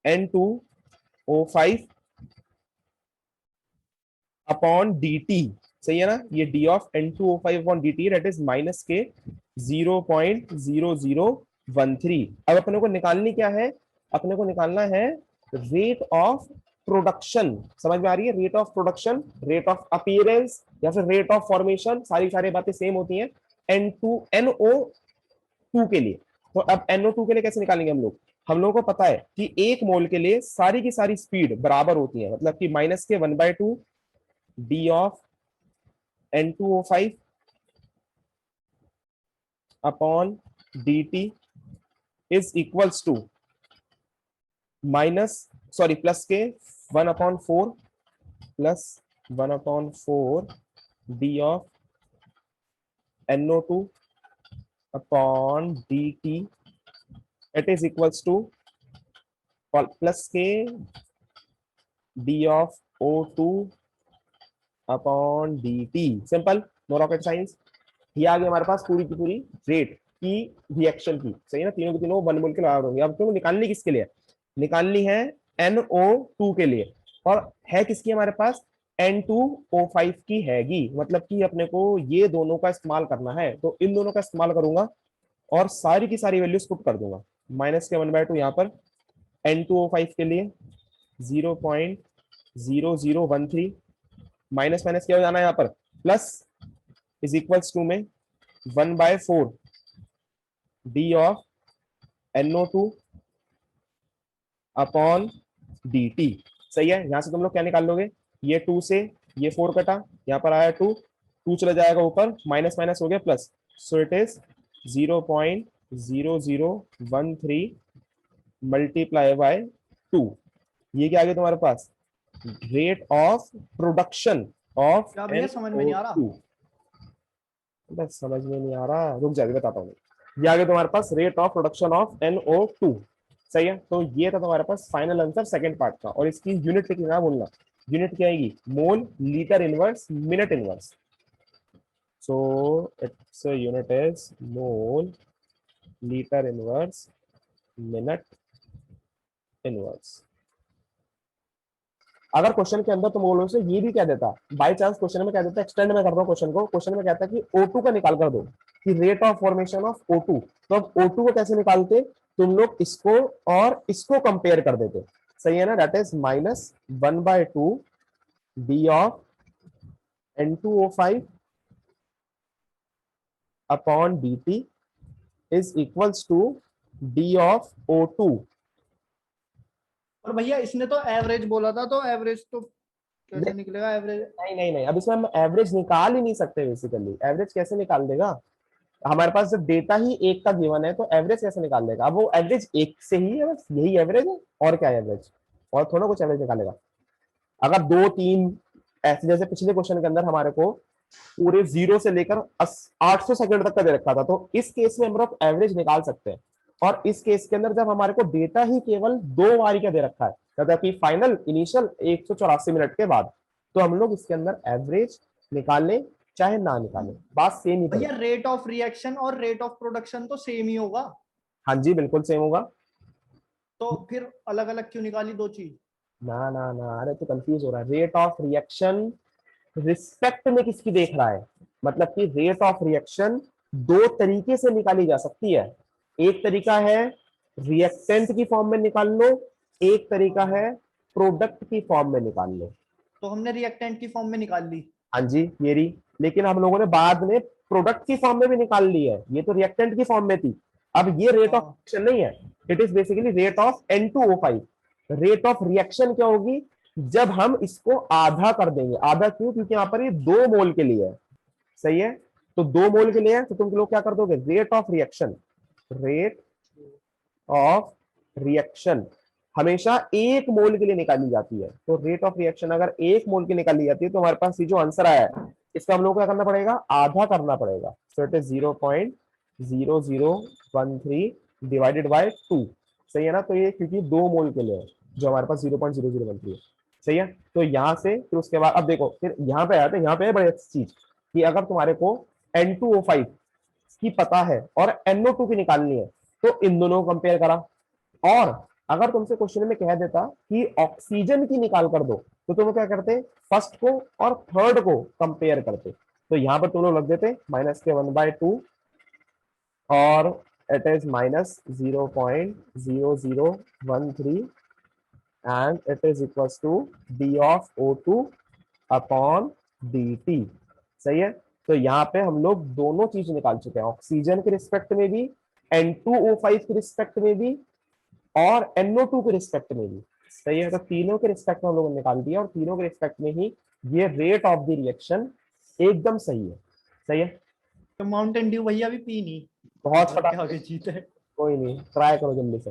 N2O5 upon dt। सही है ना, ये d of N2O5 upon dt that is minus के 0.0013। अब अपने को निकालनी क्या है, अपने को निकालना है रेट ऑफ प्रोडक्शन। समझ में आ रही है, rate of production, rate of appearance या फिर रेट ऑफ फॉर्मेशन, सारी बातें सेम होती हैं NO2 के लिए। तो अब NO2 के लिए कैसे निकालेंगे हम लोगों को पता है कि एक मोल के लिए सारी की सारी स्पीड बराबर होती है, मतलब कि माइनस के 1/2 d of N2O5 upon dt is equals to minus, sorry plus के 1/4 plus 1/4 d of NO2 upon dt it is equals to plus के d of O2 upon dt। Simple, no rocket science. ये आ गई हमारे पास पूरी की पूरी rate की रिएक्शन की। सही है ना, तीनों की तीनों वन मोल के बराबर होंगे। अब तुमको निकालनी किसके लिए, निकालनी है NO2 के लिए, और है किसकी हमारे पास, N2O5 की हैगी। मतलब कि अपने को ये दोनों का इस्तेमाल करना है, तो इन दोनों का इस्तेमाल करूंगा और सारी की सारी वैल्यूज पुट कर दूंगा। माइनस के 1/2 यहाँ पर N2O5 के लिए 0.0013, माइनस माइनस क्या हो जाना है यहाँ पर, प्लस इज इक्वल्स टू में 1/4 d of NO2 upon dt। सही है, यहां से तुम लोग क्या निकाल लोगे, ये 2 से ये 4 कटा, यहाँ पर आया 2, 2 चला जाएगा ऊपर, माइनस माइनस हो गया plus. So it is 0.0013 multiply by 2। ये क्या आ गया तुम्हारे पास, रेट ऑफ प्रोडक्शन ऑफ क्या भैया समझ में नहीं आ रहा? NO2। बस समझ में नहीं आ रहा, रुक जाके बताता हूँ। ये आ गया तुम्हारे पास rate of production of NO2। सही है, तो ये था तुम्हारे पास फाइनल आंसर सेकंड पार्ट का। और इसकी यूनिट लिखना बोलना, यूनिट क्या आएगी, mole litre inverse minute inverse. So its unit is mole litre inverse minute inverse. अगर क्वेश्चन के अंदर तुम बोलो से ये भी कह देता, बाय चांस क्वेश्चन में कह देता, एक्सटेंड में कर रहा हूं क्वेश्चन को, क्वेश्चन में कहता कि O2 का निकाल कर दो कि rate of formation of O2। तो अब O2 को कैसे निकालते, तुम लोग इसको और इसको कंपेयर कर देते। सही है ना, that is minus 1/2 d of N2O5 upon dt is equals to D of O2। और भैया इसने तो एवरेज बोला था, तो एवरेज तो कैसे निकलेगा एवरेज? नहीं नहीं नहीं, अब इसमें हम एवरेज निकाल ही नहीं सकते। बेसिकली एवरेज कैसे निकाल देगा? हमारे पास जब डेटा ही एक का गिवन है तो एवरेज कैसे निकाल देगा? अब वो एवरेज एक से ही है, बस यही एवरेज है, और क्या एवरेज? और थोड़ा कुछ एवरेज निकालेगा। अगर 2 3 ऐसे, जैसे पिछले क्वेश्चन के अंदर हमारे को पूरे 0 से लेकर 800 सेकंड तक का दे रखा था, तो इस केस में हम लोग एवरेज निकाल सकते हैं। और इस केस के अंदर जब हमारे को डेटा ही केवल 2 बारी का दे रखा है, मतलब कि फाइनल इनिशियल 184 मिनट के बाद, तो हम लोग इसके अंदर एवरेज निकालें चाहे ना निकालें, बात सेम ही भैया पड़ेगी। रेट ऑफ रिएक्शन और रेट ऑफ प्रोडक्शन तो सेम ही होगा, हाँ जी, बिल्कुल सेम होगा। तो फिर अलग अलग क्यों निकाली दो चीज? ना ना ना, अरे तो कंफ्यूज हो रहा है। रेट ऑफ रिएक्शन रिस्पेक्ट में किसकी देख रहा है? मतलब कि रेट ऑफ रिएक्शन 2 तरीके से निकाली जा सकती है। एक तरीका है रिएक्टेंट की फॉर्म में निकाल लो, एक तरीका है प्रोडक्ट की फॉर्म में निकाल लो। तो हमने रिएक्टेंट की फॉर्म में निकाल ली। हाँ जी ये रही, लेकिन हम लोगों ने बाद में प्रोडक्ट की फॉर्म में भी निकाल ली है। ये तो रिएक्टेंट की फॉर्म में थी, अब ये रेट ऑफ हाँ। रिएक्शन नहीं है, it is basically rate of N2O5। Rate of reaction क्या होगी? जब हम इसको आधा कर देंगे। आधा क्यों? क्योंकि यहाँ पर ये 2 मोल के लिए है, सही है? तो 2 मोल के लिए है, तो तुम लोग क्या कर दोगे? Rate of reaction, rate of reaction हमेशा 1 मोल के लिए निकाली जाती है। तो रेट ऑफ रिएक्शन अगर 1 मोल की निकाली जाती है, तो हमारे पास ये जो आंसर आया है, इसका हम लोग क्या करना पड़ेगा? आधा करना पड़ेगा। सो इट इज 0.0013 डिवाइडेड बाय 2, सही है ना? तो ये क्योंकि 2 मोल के लिए है, जो हमारे पास 0.0013 है, सही है? तो यहाँ से फिर उसके बाद अब देखो, फिर यहाँ पे आते हैं। यहाँ पे है बड़ी अच्छी चीज कि अगर तुम्हारे को N2O5 की पता है और NO2 की निकालनी है, तो इन दोनों को कंपेयर करा। और अगर तुमसे क्वेश्चन में कह देता कि ऑक्सीजन की निकाल कर दो, तो तुम क्या करते? फर्स्ट को और थर्ड को कंपेयर करते। तो यहाँ पर तुम लोग लग देते -1/2 और it is -0.0013 and it is equals to d of O2 upon dt, सही है? तो यहाँ पे हम लोग दोनों चीज निकाल चुके हैं, ऑक्सीजन के रिस्पेक्ट में भी, N2O5 के रिस्पेक्ट में भी, और NO2 के रिस्पेक्ट में भी, सही है? तो तीनों के रिस्पेक्ट में हम लोगों ने निकाल दिया, और तीनों के रिस्पेक्ट में ही ये रेट ऑफ द रिएक्शन एकदम सही है, सही है? तो माउंटेन ड्यू भैया भी पी नहीं, बहुत और फटाफट, क्या आगे जीते। कोई नहीं, ट्राई करो जल्दी से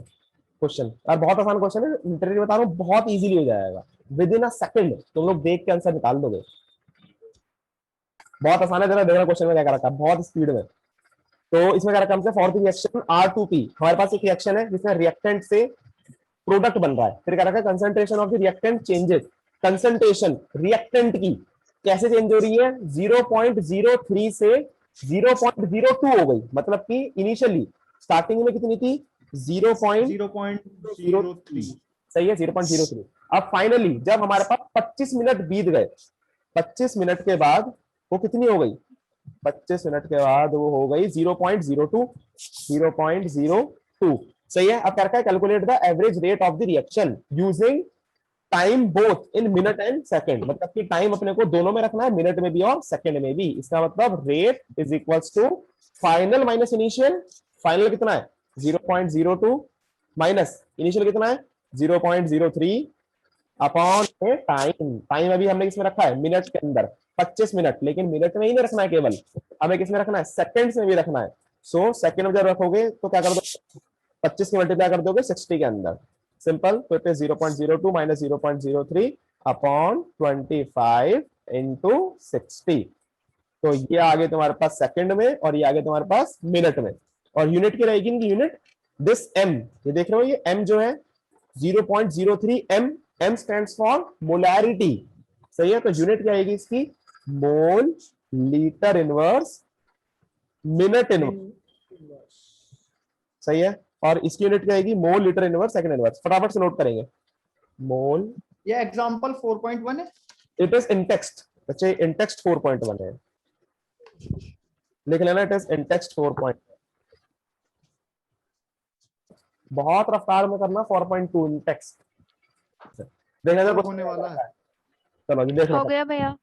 क्वेश्चन। और बहुत आसान क्वेश्चन है, लिटरली बता रहा हूँ, बहुत इजीली हो जाएगा। विद इन अ सेकंड तुम लोग देख के आंसर निकाल दोगे। बहुत आसान है, जरा देखना क्वेश्चन में क्या कर रखा है, बहुत स्पीड में। तो इसमें क्या रखा है? फॉर द रिएक्शन R2P, हमारे पास एक रिएक्शन है जिसमें रिएक्टेंट से प्रोडक्ट बन रहा है। फिर क्या रखा है? Concentration of the reactant changes. Concentration reactant की कैसे चेंज हो रही है? 0.03 से 0.02 हो गई। मतलब कि इनिशियली स्टार्टिंग में कितनी थी? 0.03, 0.03। सही है? 0.03। अब फाइनली जब हमारे पास 25 मिनट बीत गए, 25 मिनट के बाद वो कितनी हो गई? 25 मिनट के बाद वो हो गई 0.02, 0.02, सही है? अब क्या रखा है? Calculate the average rate of the reaction using time both in minute and second. मतलब कि टाइम अपने को दोनों में रखना है, मिनट में भी और सेकंड में भी। इसका मतलब rate is equals to final minus initial. Final कितना है? 0.02 माइनस इनिशियल कितना है? 0.03 अपॉन टाइम। टाइम अभी हमने किसमें रखा है? मिनट के अंदर, 25 मिनट। लेकिन मिनट में ही नहीं रखना है केवल, हमें किसमें रखना है? सेकंड्स में भी रखना है। सो सेकंड में जब रखोगे तो क्या कर दो? 25 की मल्टीप्लाई कर दोगे 60 के अंदर, सिंपल। तो it is 0.02 minus 0.03 upon 25 into 60। तो ये आगे तुम्हारे पास सेकंड में, और ये आगे तुम्हारे पास मिनट में। और यूनिट की रहेगी इनकी यूनिट, दिस m, ये देख रहे हो, ये m जो है 0.03 m, m stands for molarity, सही है? तो यूनिट क्या आएगी इसकी? मोल लीटर इनवर्स मिनट इनवर्स, सही है? और इसकी यूनिट क्या आएगी? Mole litre inverse second inverse. फटाफट से नोट करेंगे। मोल, ये एग्जांपल 4.1 है। इट इज इन टेक्स्ट बच्चे, इन टेक्स्ट 4.1 है, लिख लेना, इट इज इन टेक्स्ट 4. बहुत रफ्तार में करना 4.2 इन टेक्स्ट। देखना जरा होने वाला है। चलो जी देख लो। हो गया भैया।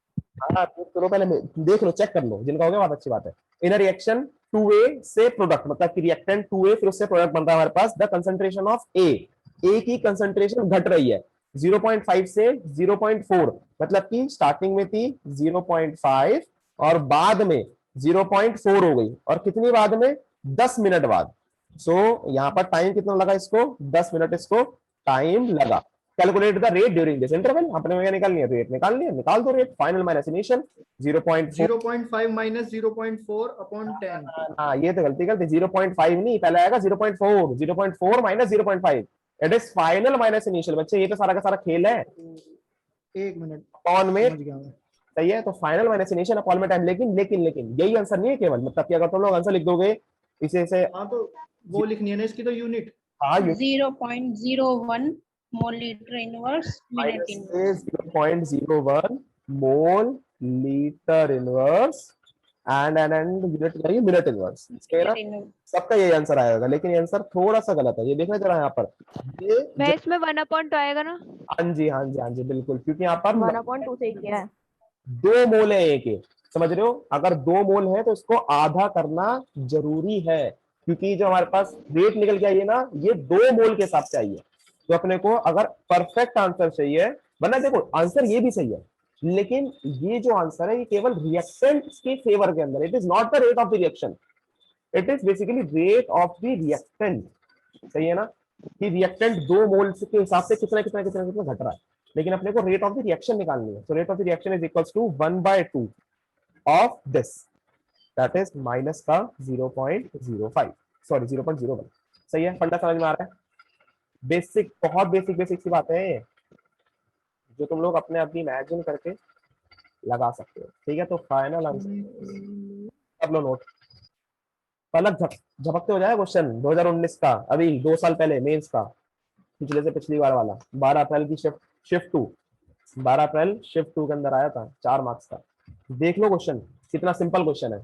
हाँ तो चलो पहले देख लो, चेक कर लो, जिनका हो गया बहुत अच्छी बात है। इन अ रिएक्शन 2A से प्रोडक्ट, मतलब कि रिएक्टेंट 2A फिर उससे प्रोडक्ट बन रहा है हमारे पास, द कंसंट्रेशन ऑफ ए की कंसंट्रेशन घट रही है 0.5 से 0.4, मतलब कि स्टार्टिंग में थी 0.5 और बाद में 0.4 हो गई, और कितनी बाद में, 10 मिनट बाद। सो यहाँ पर टाइम कितना लगा इसको, 10 मिनट इसको टाइम लगा। Calculate the rate during this interval, अपने में निकालनी है, रेट निकाल लिया, निकाल दो rate, final minus initial 0.4। 0.5 minus 0.4 upon 10। हाँ ये तो गलती करते, 0.5 नहीं, पहले आएगा 0.4, 0.4 minus 0.5, it is final minus initial. बच्चे ये तो सारा का सारा खेल है, एक मिनट, अपॉन में, समझ गया मैं। सही है, तो फाइनल माइनस इनिशियल अपॉन में टाइम। लेकिन लेकिन लेकिन यही आंसर नहीं है केवल, मतलब कि अगर तुम लोग आंसर लिख दोगे इसे से, हाँ तो वो लिखनी है ना इसकी तो यूनिट। हाँ 0.01 मोल litre inverse minute inverse. 0.01 mole litre inverse and unit चाहिए मिनट इनवर्स, सबका यही आंसर आएगा। लेकिन ये आंसर थोड़ा सा गलत है, ये देखना जरा यहाँ पर, ये मैं इसमें 1/2 आएगा ना? हाँ जी हाँ जी हाँ जी बिल्कुल, क्योंकि यहाँ पर 1/2 से किया है। 2 मोल है एक के, समझ रहे हो, अगर 2 मोल है तो इसको आधा करना जरूरी है, क्योंकि जो हमारे पास रेट निकल के आई है ना, ये 2 मोल के हिसाब से आई है। तो अपने को अगर परफेक्ट आंसर चाहिए, वरना देखो आंसर ये भी सही है, लेकिन ये जो आंसर है ये केवल रिएक्टेंट के फेवर के अंदर, it is not the rate of the reaction, it is basically rate of the reactant. सही है ना, कि रिएक्टेंट 2 मोल के हिसाब से कितना कितना कितना कितना घट रहा है, लेकिन अपने को रेट ऑफ द रिएक्शन निकालनी है। तो rate of the reaction is equals to 1/2 of this, that is minus का 0.05, सॉरी 0.01। सही है, फंडा समझ में आ रहा है? बेसिक, बहुत बेसिक बेसिक सी बातें हैं जो तुम लोग अपने आप भी इमेजिन करके लगा सकते हो। ठीक है, तो फाइनल आंसर कर लो नोट। पलक झपकते हो जाए क्वेश्चन 2019 का, अभी 2 साल पहले मेंस का, पिछले से पिछली बार वाला, 12 अप्रैल की शिफ्ट 2, 12 अप्रैल शिफ्ट 2 के अंदर आया था, 4 मार्क्स का। देख लो क्वेश्चन, कितना सिंपल क्वेश्चन है,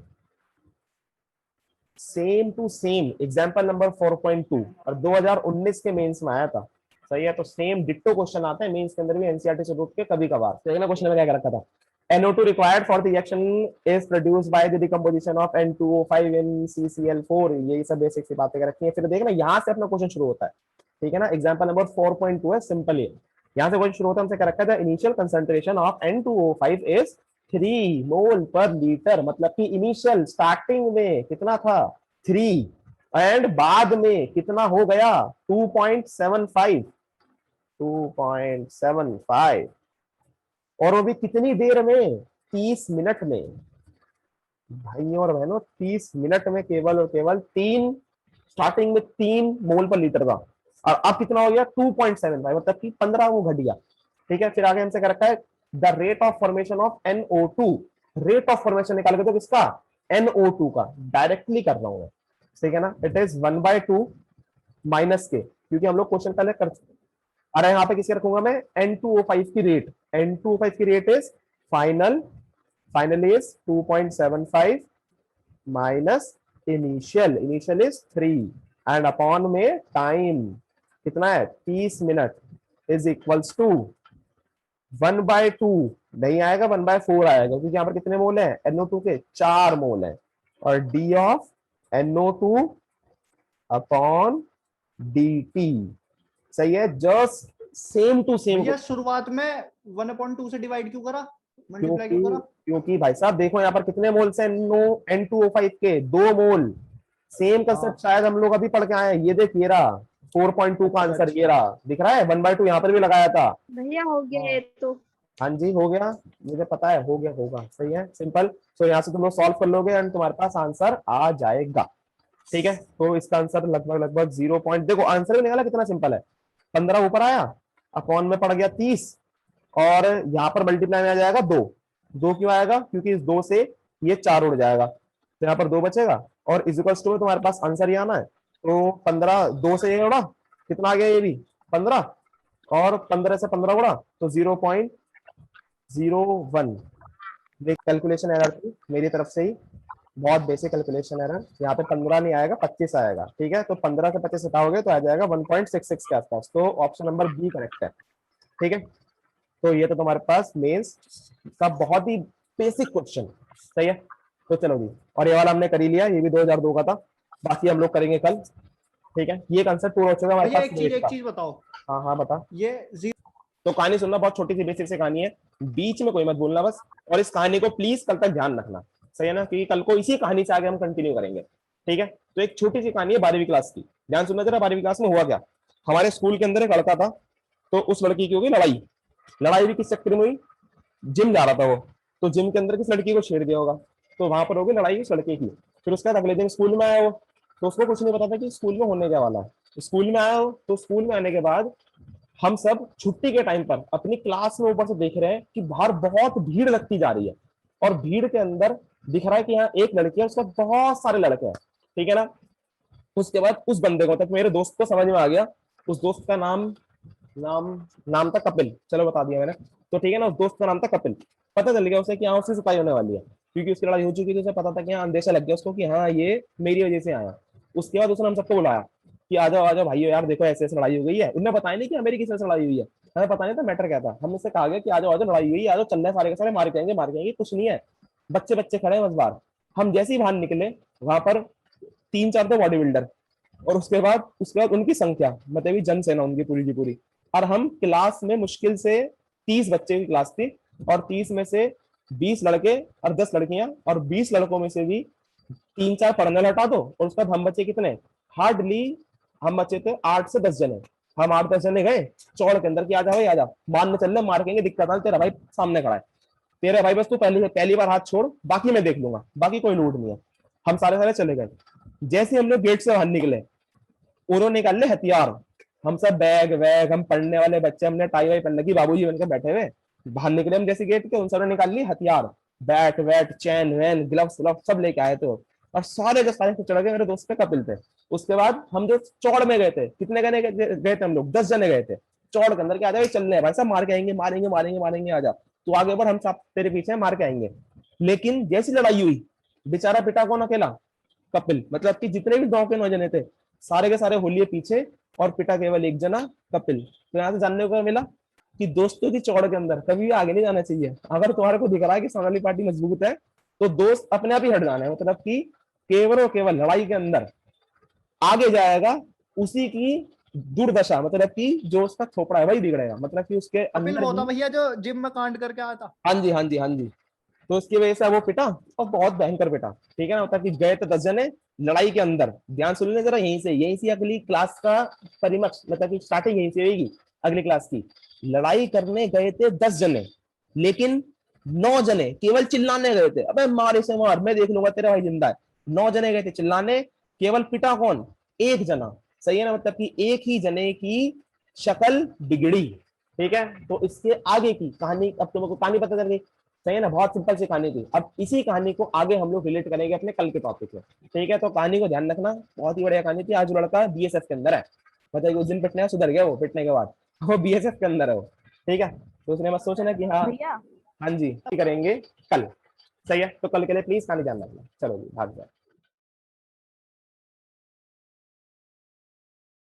same to same example number 4.2, और 2019 के मेंस में आया था। सही है, तो सेम डिट्टो क्वेश्चन आता है मेंस के अंदर भी, एनसीईआरटी से रुक के कभी कभार। तो देखना क्वेश्चन में क्या रखा था, NO2 required for the reaction is produced by the decomposition of N2O5 in CCl4, यही सब बेसिक सी बातें रखी है। फिर देखना यहाँ से अपना क्वेश्चन शुरू होता है, ठीक है ना, एग्जांपल नंबर 4.2 है, सिंपल है, यहाँ से क्वेश्चन शुरू होता है, हमसे क्या रखा था, initial concentration of N2O5 is 3 मोल पर लीटर, मतलब कि इनिशियल स्टार्टिंग में कितना था 3, एंड बाद में कितना हो गया 2.75, 2.75, और वो भी कितनी देर में, 30 मिनट में। भाइयों और बहनों 30 मिनट में केवल और केवल 3, स्टार्टिंग में 3 मोल पर लीटर का, और अब कितना हो गया 2.75, मतलब कि 15 वो घट गया। ठीक है, फिर आगे हमसे क्या रखा है, the rate of formation of NO2, rate of formation निकाल के, तो किसका, NO2 का, डायरेक्टली कर रहा हूं मैं, ठीक है ना, इट इज 1/2 माइनस के, क्योंकि हम लोग क्वेश्चन पहले कर, अरे यहाँ पे किसके रखूंगा मैं, N2O5 की रेट, N2O5 की rate is final is 2.75 minus initial is 3, and upon में टाइम कितना है 30 मिनट, इज इक्वल्स टू 1/2 नहीं आएगा, 1/4 आएगा, क्योंकि यहाँ पर कितने मोल है NO2 के, 4 मोल है, और D of NO2 upon DT। सही है, जस्ट सेम टू सेम। भैया शुरुआत में 1/2 से डिवाइड क्यों करा, मल्टीप्लाई क्यों करा? क्योंकि भाई साहब देखो यहाँ पर कितने मोल से N2O5 के, 2 मोल, सेम कंसेप्ट शायद हम लोग अभी पढ़ के आए हैं। ये देख, ये रहा 4.2 का आंसर, ये रहा दिख रहा है, 1/2 यहाँ पर भी लगाया था। भैया हो गया ये तो। हाँ जी हो गया, मुझे पता है हो गया, होगा, सही है, सिंपल। तो यहाँ से तुम लोग सॉल्व कर लोगे एंड तुम्हारे पास आंसर आ जाएगा। ठीक है, तो इसका आंसर लगभग 0 पॉइंट, देखो आंसर भी निकाला कितना सिंपल है, 15 ऊपर आया, अपॉन में पड़ गया 30, और यहाँ पर मल्टीप्लाई में आ जाएगा 2 क्यों आएगा, क्योंकि इस 2 से ये 4 उड़ जाएगा, तो यहाँ पर 2 बचेगा, और इक्वल्स टू में तुम्हारे पास आंसर ही आना है। तो 15, 2 से ये उड़ा, कितना आ गया, ये भी 15, और 15 से 15 उड़ा, तो 0.01। कैलकुलेशन एरर थी मेरी तरफ से ही, बहुत बेसिक कैलकुलेशन एरर, यहाँ पे 15 नहीं आएगा, 25 आएगा। ठीक है, तो 15 से 25 हटाओगे तो आ जाएगा 1.66 के आसपास, तो ऑप्शन नंबर बी करेक्ट है। ठीक है, तो ये तो तुम्हारे पास मेंस का बहुत ही बेसिक क्वेश्चन, सही है। तो चलो जी, और ये वाला हमने कर ही लिया, ये भी 2002 का था, बाकी हम लोग करेंगे कल। ठीक है, ये कंसेप्ट पूरा हो चुका है हमारे भैया पास rate एक का। चीज बताओ, हाँ हाँ बता। ये तो कहानी सुनना, बहुत छोटी सी बेसिक सी कहानी है, बीच में कोई मत बोलना बस, और इस कहानी को प्लीज कल तक ध्यान रखना, सही है ना, क्योंकि कल को इसी कहानी से आगे हम कंटिन्यू करेंगे। ठीक है, तो एक छोटी सी कहानी है 12वीं क्लास की, ध्यान सुनना जरा। 12वीं क्लास में हुआ क्या, हमारे स्कूल के अंदर एक लड़का था, तो उस लड़की की होगी लड़ाई। लड़ाई भी किस चक्कर में हुई, जिम जा रहा था वो, तो जिम के अंदर किस लड़की को छेड़ दिया होगा, तो वहां पर होगी लड़ाई उस लड़के की। फिर उसके बाद अगले दिन स्कूल में आया वो, तो उसको कुछ नहीं पता था कि स्कूल में होने क्या वाला है। स्कूल में आया हो, तो स्कूल में आने के बाद हम सब छुट्टी के टाइम पर अपनी क्लास में ऊपर से देख रहे हैं कि बाहर बहुत भीड़ लगती जा रही है, और भीड़ के अंदर दिख रहा है कि यहाँ एक लड़की है, उसका बहुत सारे लड़के हैं। ठीक है ना, उसके बाद उस बंदे को, तक मेरे दोस्त को समझ में आ गया, उस दोस्त का नाम नाम नाम था कपिल, चलो बता दिया मैंने। तो ठीक है ना, उस दोस्त का नाम था कपिल। पता चल गया उसे कि हाँ उससे सुताई होने वाली है, क्योंकि उसकी लड़ाई हो चुकी थी, उसे पता था कि हाँ, अंदेशा लग गया उसको कि हाँ ये मेरी वजह से आया। उसके बाद उसने हम सबको बुलाया कि आ जाओ भाई यार, देखो ऐसे ऐसे लड़ाई हो गई है। उन्हें बताया नहीं कि मेरी किसी से लड़ाई हुई है, हमें पता नहीं था मैटर क्या था। हमने से कहा गया कि आ जाओ लड़ाई हुई है, आ जाओ, चल रहे सारे के सारे, मार के आएंगे मार के आएंगे, कुछ नहीं है, बच्चे बच्चे खड़े हैं बस बाहर। हम जैसे ही बाहर निकले, वहां पर 3-4 थे बॉडी बिल्डर, और उसके बाद उनकी संख्या, मतलब जनसेना उनकी पूरी की पूरी। और हम क्लास में मुश्किल से 30 बच्चे की क्लास थी, और 30 में से 20 लड़के और 10 लड़कियां, और 20 लड़कों में से भी 3-4 पढ़ने हटा दो, और उसके बाद हम बच्चे कितने, हार्डली हम बच्चे थे 8 से 10 जने। हम 8-10 जने गए चौड़ के अंदर कि आजा भाई आजा, मारने चल रहे, मार के दिक्कत आ, तेरा भाई सामने खड़ा है, तेरा भाई बस तू पहली बार हाथ छोड़, बाकी मैं देख लूंगा, बाकी कोई लूट नहीं है। हम सारे सारे चले गए। जैसे हम लोग गेट से बाहर निकले, उन्होंने निकाल ले हथियार, हम सब बैग वैग, हम पढ़ने वाले बच्चे, हमने टाई वाई पहन लगी, बाबूजी बनकर बैठे हुए, बाहर निकले हम जैसे गेट के, उन सबने निकाल ली हथियार, बैट वैट चैन वैन ग्लव्स सब लेके आए थे, और सारे के सारे चढ़ गए मेरे दोस्त पे कपिल पे। उसके बाद हम जो चौड़ में गए थे, कितने गए थे हम लोग, 10 जने गए थे चौड़ के अंदर, के आ जाए चल रहे भाई साहब, मार के आएंगे मारेंगे मारेंगे मारेंगे, आ जा तू आगे बढ़, हम सब तेरे पीछे मार के आएंगे। लेकिन जैसी लड़ाई हुई, बेचारा पिटा कौन, अकेला कपिल, मतलब कि जितने भी 9 के 9 जने थे सारे के सारे होलिए पीछे, और पिटा केवल एक जना कपिल। तो यहाँ से जानने को मिला कि दोस्तों की चौड़ के अंदर कभी भी आगे नहीं जाना चाहिए। अगर तुम्हारे को दिख रहा है कि सामने वाली पार्टी मजबूत है, तो दोस्त अपने आप ही हट जाना है, मतलब कि केवल और केवल लड़ाई के अंदर आगे जाएगा उसी की दुर्दशा, मतलब कि जो उसका खोपड़ा है वही बिगड़ेगा, मतलब कि उसके कपिल अंदर वो था ही। भैया जो जिम में कांड करके आया था। हाँ जी हाँ जी हाँ जी। तो उसकी वजह से वो पिटा, और बहुत भयंकर पिटा। ठीक है ना, मतलब कि गए तो 10 जने लड़ाई के अंदर, ध्यान सुन लेना जरा, यहीं से अगली क्लास का परिमक्ष, मतलब कि स्टार्टिंग यहीं से होगी अगली क्लास की। लड़ाई करने गए थे 10 जने, लेकिन 9 जने केवल चिल्लाने गए थे, अबे मार इसे मार, मैं देख लूंगा तेरा भाई जिंदा है। 9 जने गए थे चिल्लाने, केवल पिटा कौन, एक जना, सही है ना, मतलब कि एक ही जने की शक्ल बिगड़ी। ठीक है, तो इसके आगे की कहानी, अब तुमको कहानी पता चल गई, सही है ना, बहुत सिंपल सी कहानी थी। अब इसी कहानी को आगे हम लोग रिलेट करेंगे अपने कल के टॉपिक में। ठीक है, तो कहानी को ध्यान रखना, बहुत ही बढ़िया कहानी थी। आज वो लड़का बीएसएफ के अंदर है, मतलब उस दिन पिटने सुधर गया, वो पिटने के बाद वो बीएसएफ के अंदर है वो। ठीक है, तो उसने बस सोचना कि हाँ, भैया हाँ जी करेंगे कल, सही है। तो कल के लिए प्लीज कहानी ध्यान रखना। चलो जी, भाग जाए।